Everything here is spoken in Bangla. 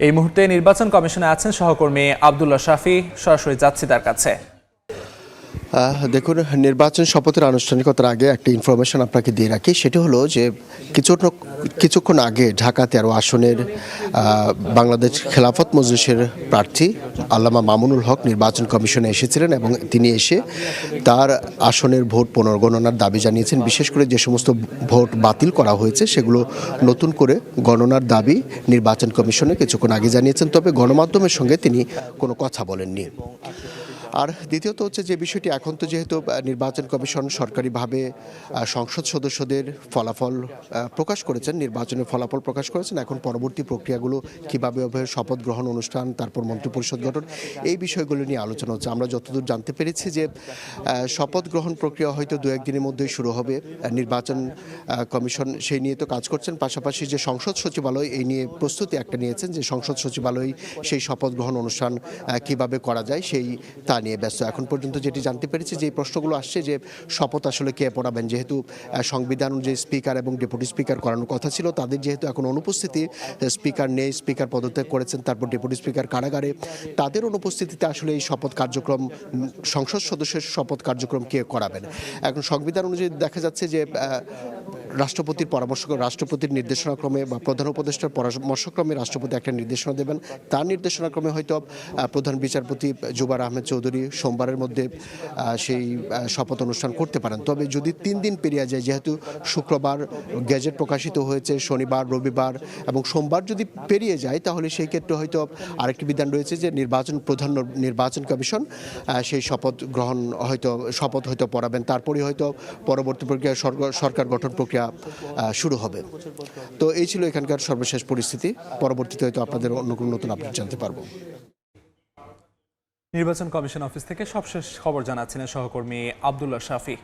এই মুহূর্তে নির্বাচন কমিশনে আছেন সহকর্মী আব্দুল্লাহ শাফি। সরাসরি যাচ্ছি তার কাছে। দেখুন, নির্বাচন শপথের আনুষ্ঠানিকতার আগে একটা ইনফরমেশন আপনাকে দিয়ে রাখি। সেটা হলো যে কিছুক্ষণ আগে ঢাকা 13 আসনের বাংলাদেশ খেলাফত মজলিসের প্রার্থী আল্লামা মামুনুল হক নির্বাচন কমিশনে এসেছিলেন এবং তিনি এসে তার আসনের ভোট পুনর্গণনার দাবি জানিয়েছেন। বিশেষ করে যে সমস্ত ভোট বাতিল করা হয়েছে সেগুলো নতুন করে গণনার দাবি নির্বাচন কমিশনে কিছুক্ষণ আগে জানিয়েছেন। তবে গণমাধ্যমের সঙ্গে তিনি কোনো কথা বলেননি। আর দ্বিতীয়ত হচ্ছে যে বিষয়টি, এখন তো যেহেতু নির্বাচন কমিশন সরকারিভাবে সংসদ সদস্যদের ফলাফল প্রকাশ করেছেন, নির্বাচনের ফলাফল প্রকাশ করেছেন, এখন পরবর্তী প্রক্রিয়াগুলো কীভাবে হবে, শপথ গ্রহণ অনুষ্ঠান, তারপর মন্ত্রিপরিষদ গঠন, এই বিষয়গুলো নিয়ে আলোচনা হচ্ছে। আমরা যতদূর জানতে পেরেছি যে শপথ গ্রহণ প্রক্রিয়া হয়তো 2-1 দিনের মধ্যেই শুরু হবে। নির্বাচন কমিশন সেই নিয়ে তো কাজ করছেন, পাশাপাশি যে সংসদ সচিবালয় এই নিয়ে প্রস্তুতি একটা নিয়েছেন যে সংসদ সচিবালয় সেই শপথ গ্রহণ অনুষ্ঠান কীভাবে করা যায় সেই তা নিয়ে ব্যস্ত। এখন পর্যন্ত যেটি জানতে পেরেছি, যে প্রশ্নগুলো আসছে যে শপথ আসলে কে পড়াবেন, যেহেতু সংবিধান অনুযায়ী স্পিকার এবং ডেপুটি স্পিকার করানোর কথা ছিল, তাদের যেহেতু এখন অনুপস্থিতি, স্পিকার নেই, স্পিকার পদত্যাগ করেছেন, তারপর ডেপুটি স্পিকার কারাগারে, তাদের অনুপস্থিতিতে আসলে এই শপথ কার্যক্রম, সংসদ সদস্যের শপথ কার্যক্রম কে করাবেন। এখন সংবিধান অনুযায়ী দেখা যাচ্ছে যে রাষ্ট্রপতির রাষ্ট্রপতির নির্দেশনাক্রমে বা প্রধান উপদেষ্টার পরামর্শক্রমে রাষ্ট্রপতি একটা নির্দেশনা দেবেন। তার নির্দেশনাক্রমে হয়তো প্রধান বিচারপতি জুবার আহমেদ চৌধুরী সোমবারের মধ্যে সেই শপথ অনুষ্ঠান করতে পারেন। তবে যদি 3 দিন পেরিয়ে যায়, যেহেতু শুক্রবার গেজেট প্রকাশিত হয়েছে, শনিবার, রবিবার এবং সোমবার যদি পেরিয়ে যায়, তাহলে সেই ক্ষেত্রে হয়তো আরেকটি বিধান রয়েছে যে প্রধান নির্বাচন কমিশন সেই শপথ হয়তো পড়াবেন। তারপরে হয়তো পরবর্তী প্রক্রিয়া সরকার গঠন প্রক্রিয়া শুরু হবে। তো এই ছিল এখানকার সর্বশেষ পরিস্থিতি। পরবর্তীতে হয়তো আপনাদের অন্য কোনো নতুন আপডেট জানতে পারবো। নির্বাচন কমিশন অফিস থেকে সবশেষ খবর জানাচ্ছিলেন সহকর্মী আব্দুল্লাহ শাফি।